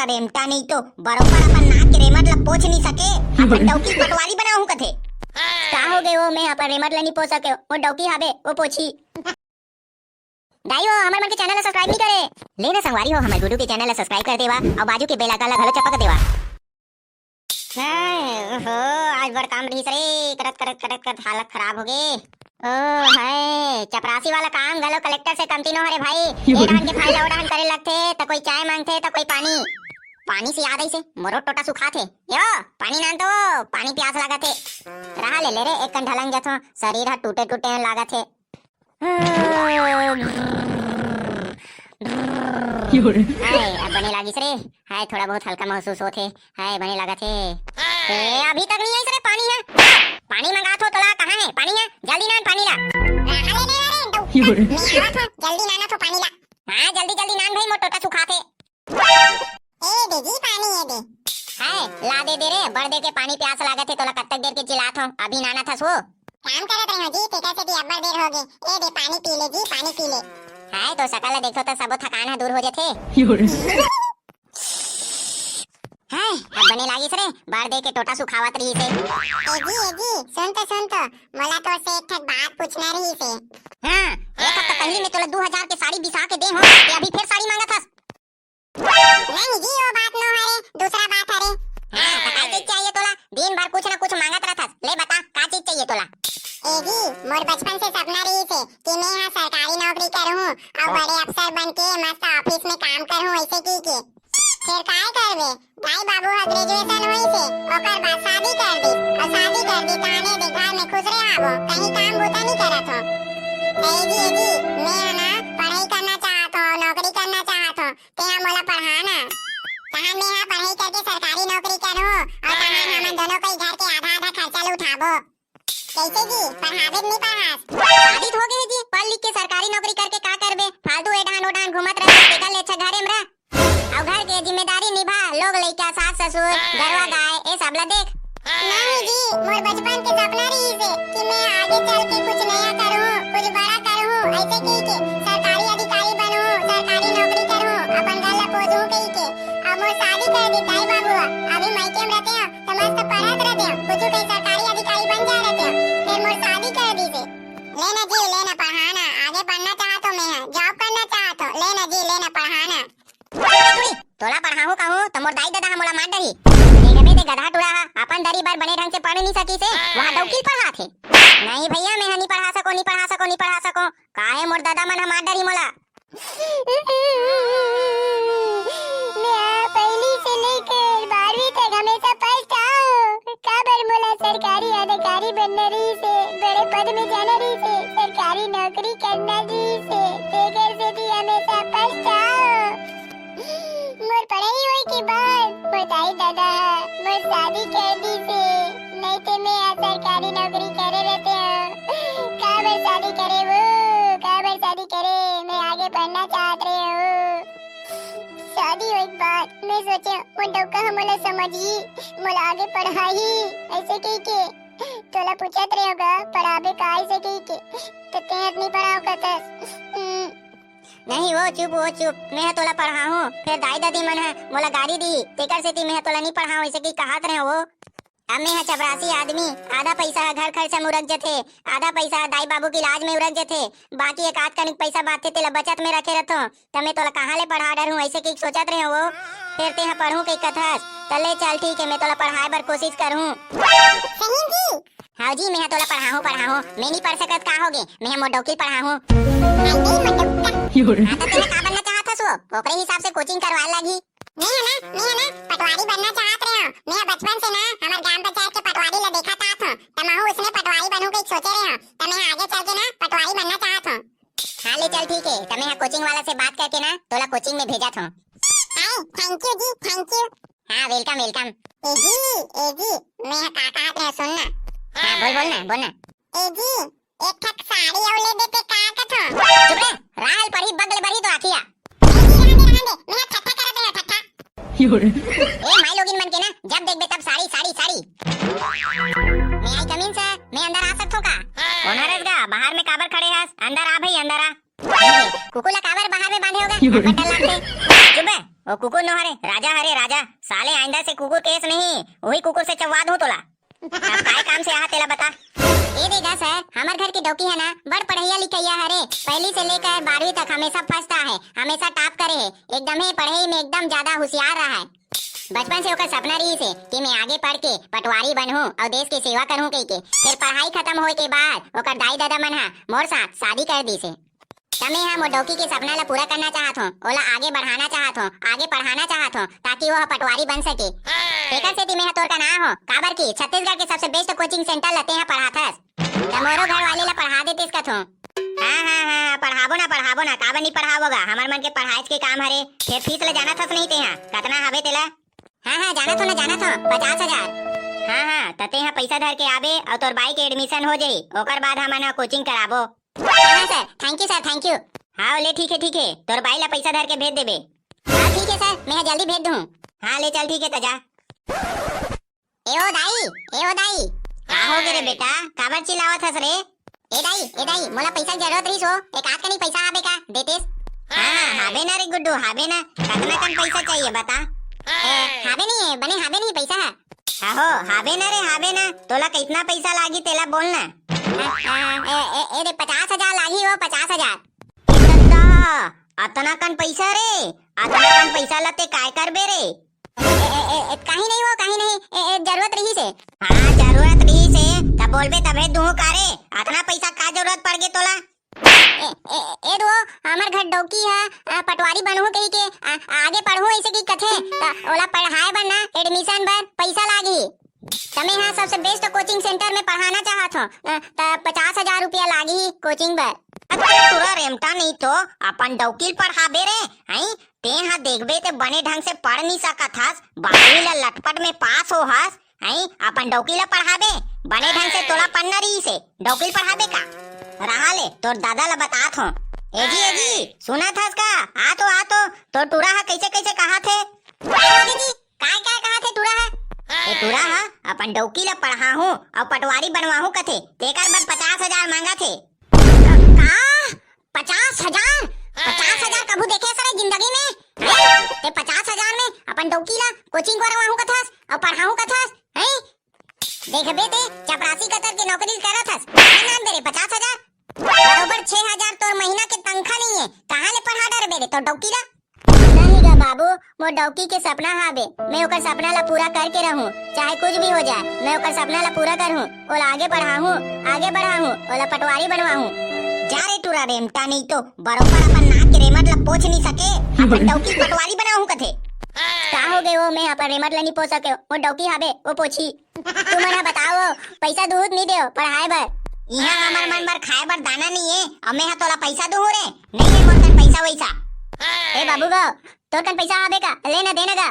तोरा रेमटा नहीं तो बरोबर अपन नाक के रेमट ला पोछ नहीं सके अपन डौकी पटवारी बनाऊं कथे का हो गए वो मैं अपन रेमट ला नहीं पोछ सके वो डौकी हाबे वो पोछी दाइयो हमर मन के चैनल ला सब्सक्राइब नहीं करे लेना संगवारी हो हमर गुडू के चैनल ला सब्सक्राइब कर देवा और बाजू के बेल आइकन ला घलो चपक देवा। ओहो आज बड़ काम रही रे करत हालत खराब हो गए। ओ हाय चपरासी वाला काम गलो कलेक्टर से कमती न हो रे भाई ए डान के फाइल ओडान करे लगथे त कोई चाय मांगथे त कोई पानी से याद आई से मोरो टोटा सुखा थे यो पानी नान तो पानी प्यास लगा थे रहा ले रे एक कन ढलंग जथो शरीर हा टूटे लगा थे हाय अब बने लागिस रे हाय थोड़ा बहुत हल्का महसूस होथे हाय बने लगा थे अभी तक नहीं आई रे पानी है पानी मंगा थो तोला कहां है पानी है जल्दी नान पानी ला जल्दी नाना तो पानी ला हां जल्दी नान भाई मोर टोटा सुखा थे ए दे जी पानी है दे हाय ला दे रे बड़ दे के पानी प्यास लागत है तोला कत्तक देर के चिल्लात हो अभी नाना था सो काम करत रहो जी तेका से भी अब्बड़ देर हो गई ए दे पानी पी ले जी पानी पी ले हाय तो सकल देखो तो सब थकान है दूर हो जाथे हाय अब बने लागिस रे बार दे के टोटा सुखावत रही से ए जी सुन तो मला तो से एक ठक बात पूछना रही से हां एक हफ्ता पहले में तोला 2000 के साड़ी बिसा के दे हो कि अभी फिर साड़ी मांगा था नहीं जी वो बात न है दूसरा बात है रे हां तो काय चीज चाहिए तोला दिन भर कुछ ना कुछ मांगत रहथस ले बता का चीज चाहिए तोला ए जी मोर बचपन से सपना रही थे कि मैं यहाँ सरकारी नौकरी करूँ और बड़े अफसर बन के मस्त ऑफिस में काम करूँ ऐसे की के फिर काय करबे भाई बाबू हा ग्रेजुएशन होई से ओकर बाद शादी कर दी और शादी कर दी ताने दे घर में खुश रहे आवो कहीं काम बूता नहीं करत हो ए जी मैं ना पढ़ाई करना चाहत हूँ नौकरी करना चाहत हूँ ते मोला पढ़ाना कहां मैं यहाँ पढ़ाई करके सरकारी नौकरी करूँ और कहां हम दोनों को घर के आधा खर्चा उठाबो कैसे जी पढ़ावे नहीं पढ़ास शादी हो गई जी पढ़ लिख के सरकारी नौकरी करके का करबे फालतू एडान ओडान घूमत रहे बेटा ले अच्छा घरे में रह और घर के जिम्मेदारी निभा लोग लइका सास ससुर घरवा गाय ए सब ला देख नहीं जी मोर बचपन के सपना रही से कि मैं आगे चल के कुछ नया करूं कुछ बड़ा करूं ऐसे की के सरकारी अधिकारी बनूं सरकारी नौकरी करूं अपन घर ला पोसूं कही के अब मोर शादी कर दी ताई बाबू अभी मायके में रहते हैं तो मस्त पढ़त रहते हैं कुछ कहीं सरकारी अधिकारी बन जा रहते हैं फिर मोर शादी कर दी से लेना जी लेना पढ़ाना आगे बढ़ना चाहत हो मैं जॉब करना चाहत हो लेना जी लेना पढ़ाना तोला पढ़ाहू कहूं तो मोर दाई दादा मोला मार दही देखबे ते गधा टुरा अपन दरी बार बने ढंग से पढ़ नहीं सकी से वहां डौकी पढ़ा थे नहीं भैया मैं नहीं पढ़ा सको काहे मोर दादा मन मार दरी मोला मैं पहली से लेकर 12वीं तक हमेशा फर्स्ट आऊं काबर मोला सरकारी अधिकारी बनना रही से बड़े पद में जाना रही से सरकारी नौकरी करना रही से तेकर से भी हमेशा फर्स्ट आऊं मोर पढ़ाई होई के बाद बताई दादा मोर शादी कर दी से नहीं तो मैं सरकारी नौकरी करे रहते हैं काबर शादी करे मैं आगे पढ़ना चाहत रहे हूँ शादी होई के बाद मैं सोचे वो डौका मोला समझी मोला आगे पढ़ाई ऐसे कही के तोला पूछत रहे होगा पढ़ाबे का ऐसे कही के तो ते अपनी पढ़ाओ करतस नहीं वो चुप मैं तोला पढ़ाऊं फिर दाई दादी मन है मोला गाड़ी दी तेकर से मैं तोला नहीं पढ़ाऊं ऐसे की कहत रहे वो अब मैं चपरासी आदमी आधा पैसा घर खर्चा में उड़क जथे आधा पैसा दाई बाबू के इलाज में उड़क जथे बाकी एक आध कनिक पैसा बाते तेला बचत में रखे रहथो तमे तोला कहां ले पढ़ा डर हूं ऐसे की सोचत रहे वो फिर ते पढ़ूं कई कथस चले चल ठीक है मैं तोला पढ़ाए बर कोशिश करूं सही जी हां जी मैं तोला पढ़ाऊं मैं नहीं पढ़ सकत का होगे मैं मोर डौकी पढ़ाऊं हां तो तेरा का बनना चाहत हस वो ओकरे हिसाब से कोचिंग करवा लगी मैं ना पटवारी बनना चाहत रहे हो मैं बचपन से ना हमार ग्राम पंचायत के पटवारी ला देखा था तमाहू उसने पटवारी बनूं के सोचे रहे हो तो मैं आगे चल के ना पटवारी बनना चाहत हूं हां ले चल ठीक है तो मैं कोचिंग वाला से बात करके ना तोला कोचिंग में भेजा था hi thank you ji thank you हां वेलकम ए जी मैं का कहत रहे सुन ना हां बोलना ए जी एक ठक साड़ी और ले देते का कथो चुप रे राल पड़ी बगल बड़ी तो आखिया मैं ठट्ठा करत है ठट्ठा ए माई लोगिन मन के ना जब देखबे तब साड़ी मैं आई कमिन सर मैं अंदर आ सकथो का ओनर गा बाहर में काबर खड़े हस अंदर आ भाई अंदर आ कुकुला काबर बाहर में बांधे होगा अपन डर लागते चुप वो कुकुर न हरे राजा हरे राजा। साले आइंदा से कुकुर केस नहीं, वही कुकुर से चवा दूं तोला। अब काय काम से यहाँ तेला बता। ए देगा सर, हमार घर की डौकी है ना, बड़ पढ़ैया लिखैया हरे। पहली से लेकर 12वीं तक हमेशा फर्स्ट है, हमेशा टॉप करे है। एकदम ही पढ़ाई में एकदम ज्यादा होशियार रहा है। बचपन से ओकर सपना रही से कि मैं आगे पढ़ के पटवारी बनूं और देश की सेवा करूं कह के। फिर पढ़ाई खत्म होए के बाद ओकर दाई दादा मन हा मोर साथ शादी कर दी से। तमे हा मोर डौकी के सपना ला पूरा करना चाहत हूं, ओला आगे बढ़ाना चाहत हूं, आगे पढ़ाना चाहत हूं ताकि वो पटवारी बन सके। एकर से मैं तोर का ना हो काबर की छत्तीसगढ़ के सबसे बेस्ट कोचिंग सेंटर लते हैं पढ़ाथस। तमोरो घर वाले ला पढ़ा देतेस कथो। हां पढ़ाबो ना काबर नहीं पढ़ावोगा। हमार मन के पढ़ाई के काम हरे। फिर फीस ले जाना थस नहीं ते हां कितना हवे तेला? हां जाना तो 50,000। हां तते हां पैसा धर के आबे और तोर बाई के एडमिशन हो जाई, ओकर बाद हमन कोचिंग कराबो। हां सर, थैंक यू। हां ले ठीक है तोर बाई ला पैसा धर के भेज देबे। हां ठीक है सर, मैं जल्दी भेज दूं। हां ले चल ठीक है त जा। ए ओ दाई का हो गे रे बेटा, काबर चिल्लावत हस रे? ए दाई मोला पैसा की जरूरत रही हो, एक आध कनी पैसा आबे का देतेस? हां हाबे ना रे गुड्डू, हाबे ना। कितना कन पैसा चाहिए बता? हाबे नहीं पैसा है। आहो हाबे ना तोला कितना पैसा लागी तेला बोलना। ए रे 50,000 लागी हो, 50,000। अतना कन पैसा रे, अतना कन पैसा लते काय करबे रे? कहीं नहीं जरूरत रही से। हाँ जरूरत रही से तब बोलबे तबे दूं कारे। अतना पैसा का जरूरत पड़ गे तोला? ए दो हमार घर डौकी है, पटवारी बनहु कही के आगे पढ़हु ऐसे की कथे ओला पढ़ाए बर ना एडमिशन बर पैसा लागी। तमे यहाँ सबसे बेस्ट कोचिंग सेंटर में पढ़ाना चाहत हो त 50,000 रुपया लागी कोचिंग बर। तुरा रेमटा नहीं तो अपन डौकील पढ़ाबे रे हई। ते यहाँ देखबे ते बने ढंग से पढ़ नहीं सकत हस, 12वीं ला लटपट में पास हो हस हई। अपन डौकील ला पढ़ाबे बने ढंग से तोला पढ़ना रही से डौकील पढ़ाबे का रहा ले। तोर दादा ला बतात हो। ए जी सुना थस का? आ तो तो टूरा हा कैसे कहा थे? काय कहा थे टूरा हा? ए टूरा हा अपन डौकी ला पढ़ाहू और पटवारी बनवाहू कथे, तेकर बर 50,000 मांगा थे। का 50,000 कभू देखे सरे जिंदगी में? ते 50,000 में अपन डौकी ला कोचिंग करवाहू कथस और पढ़ाहू कथस हैं? देखबे ते चपरासी कतर के नौकरी करत हस, नाम दे रे 50,000 बरोबर 6,000 तोर महीना के तनखा नहीं है। कहां ले पढ़ा डर बेरे तो डौकी ला? नहीं गा बाबू, मोर डौकी के सपना हाबे, मैं ओकर सपना ला पूरा करके रहूं, चाहे कुछ भी हो जाए मैं ओकर सपना ला पूरा करहूं, ओला आगे बढ़ाहूं, ओला पटवारी बनवाहूं। जा रे टूरा रेमटा नहीं तो बरोबर अपन नाक के रेमट ला पोछ नहीं सके, अपन डौकी पटवारी बनाहूं कथे। का हो गए वो मैं अपन रेमट ला नहीं पोछ सके, वो डौकी हाबे वो पोछी। तू मना बताओ पैसा दूध नहीं देओ पढ़ाए बर। यहाँ हमार मन बर खाए बर दाना नहीं है और मैं तोला पैसा दूं रे? नहीं है मोर कन पैसा वैसा। ए बाबू गो तोर कन पैसा आबे का लेना देना का?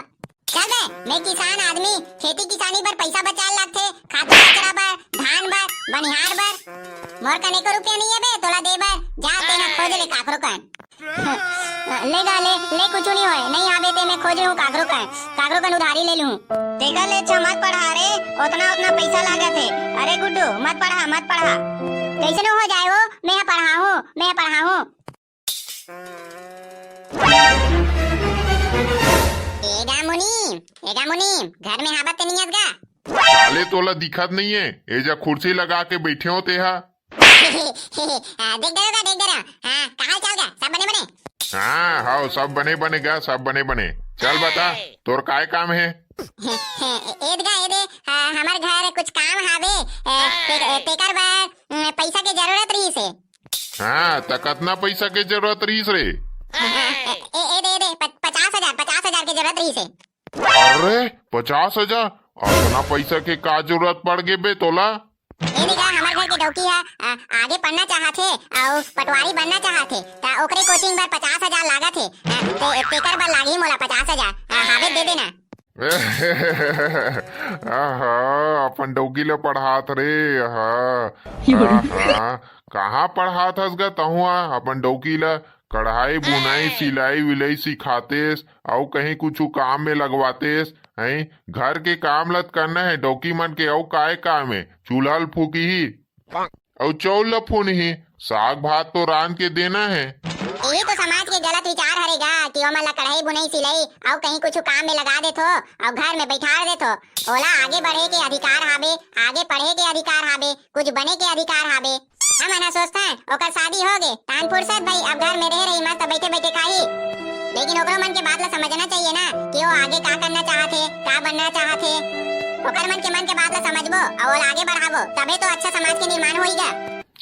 चल बे, मैं किसान आदमी, खेती किसानी बर पैसा बचाल लागथे, खातू कचरा बर, धान बर, बनिहार बर। मोर कन 1 रुपया नहीं है बे तोला दे बर। जा तेना खोज ले काकरो कन। ले कुछ नहीं होए, नहीं आबे ते मैं खोज लूं काकरो कन उधारी ले लूं। तेगा ले मत पढ़ा रे, उतना पैसा लागत है। अरे गुड्डू मत पढ़ा कैसे न हो जाए वो, मैं पढ़ाहूं। एगा मुनीम घर में हाबत नहीं हस गा? साले तोला दिखत नहीं है, एजा कुर्सी लगा के बैठे हो तेहा। देख दे रहा। हां कहां चल गा? सब बने? हाँ सब बने गा, सब बने। चल बता तोर काय काम है? एदे हमार घर कुछ काम हावे, तेकर बर पैसा के जरूरत रही से। हाँ त कितना पैसा के जरूरत रही रे? दे 50,000 के जरूरत रही से। अरे 50,000 अपना पैसा के का जरूरत पड़ गे बे तोला? हमार घर के डौकी है, आगे पढ़ना चाहथे और पटवारी बनना चाहथे त ओकरे कोचिंग बर 50,000 लागत है। तेकर बर लागी मोला 50,000 हावे दे देना। अपन डौकी ले पढ़ात रे। कहाँ पढ़ात हस गा तहुआ अपन डौकी ला? कढ़ाई बुनाई सिलाई विलाई सिखातेस और कहीं कुछ काम में लगवातेस हैं? घर के काम लत करना है डौकी मन के, और काय काम है? चूल्हा फूकी ही और चौल फून ही, साग भात तो रांध के देना है। यही तो समाज के गलत विचार हरेगा कि ओमन ला कढ़ाई बुनाई सिलाई और कहीं कुछ काम में लगा देथो और घर में बैठा देथो। ओला आगे बढ़े के अधिकार हावे, आगे पढ़े के अधिकार हावे, कुछ बने के अधिकार हावे। हम ना सोचता है ओकर शादी हो गे तान फुर्सत भाई अब घर में रह रही मस्त बैठे बैठे खाई। लेकिन ओकरो मन के बात ला समझना चाहिए ना कि वो आगे का करना चाहते, का बनना चाहते। ओकर मन के बात ला समझबो और आगे बढ़ाबो तबे तो अच्छा समाज के निर्माण होईगा।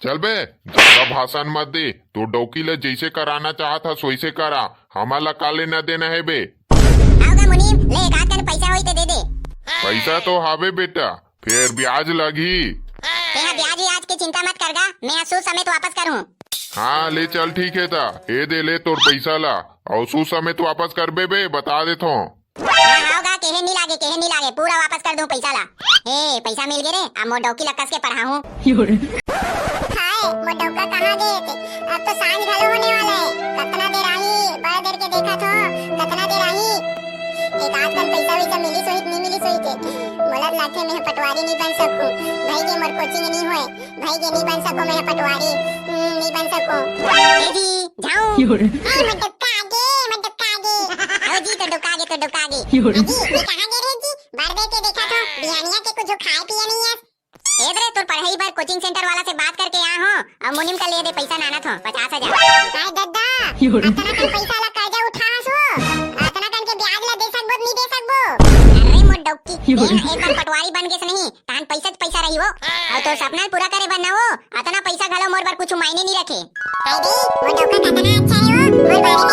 चल बे ज्यादा भाषण मत दे, तो डौकी ले जैसे कराना चाहता वैसे करा, हमारा का लेना देना है बे। आओगा मुनीम ले एक आध कन पैसा होई ते दे दे। पैसा तो हावे बेटा, फिर ब्याज लगी। तेरा ब्याज की चिंता मत करगा, मैं सूद समेत वापस करूँ। हाँ ले चल ठीक है ता, ए दे ले तोर पैसा ला और सूद समेत वापस कर बे बता देता हूँ। होगा केहे नहीं लागे पूरा वापस कर दूं पैसा ला। ए पैसा मिल गए रे, अब मो डौकी लकस के पढ़ाऊं। हाय मो डौका कहां गए थे, अब तो सांझ घलो होने वाला है। कितना देर आई, बड़ा देर के देखा था, कितना देर आई। एक आध कन पैसा वैसा मिली सोहित नहीं मिली सोहित मोला लाथे में पटवारी नहीं बन सकूं। भाई के मोर कोचिंग नहीं होए, भाई के नहीं बन सकूं मैं पटवारी, नहीं बन सकूं। ए जी जाऊं ए मत डुका आगे आओ जी तो डुका आगे जी ये कहां गए रे जी, बड़े के देखा तो बिहानिया के कुछ खाए पिए नहीं है। एदरे तोर पढ़ाई बार कोचिंग सेंटर वाला से बात करके आ हो और मुनिम का ले दे पैसा नाना थो 50,000। काय दद्दा अतना कन पैसा ला कर्जा उठास हो, अतना कन के ब्याज ला दे सकबो नहीं दे सकबो। अरे मोर डौकी एक बार पटवारी बन के नहीं तान पैसा रही हो और तो सपना पूरा करे बनना हो, अतना पैसा घलो मोर बार कुछ मायने नहीं रखे। हाय रे मोर डौका कितना अच्छा है हो, मोर बारे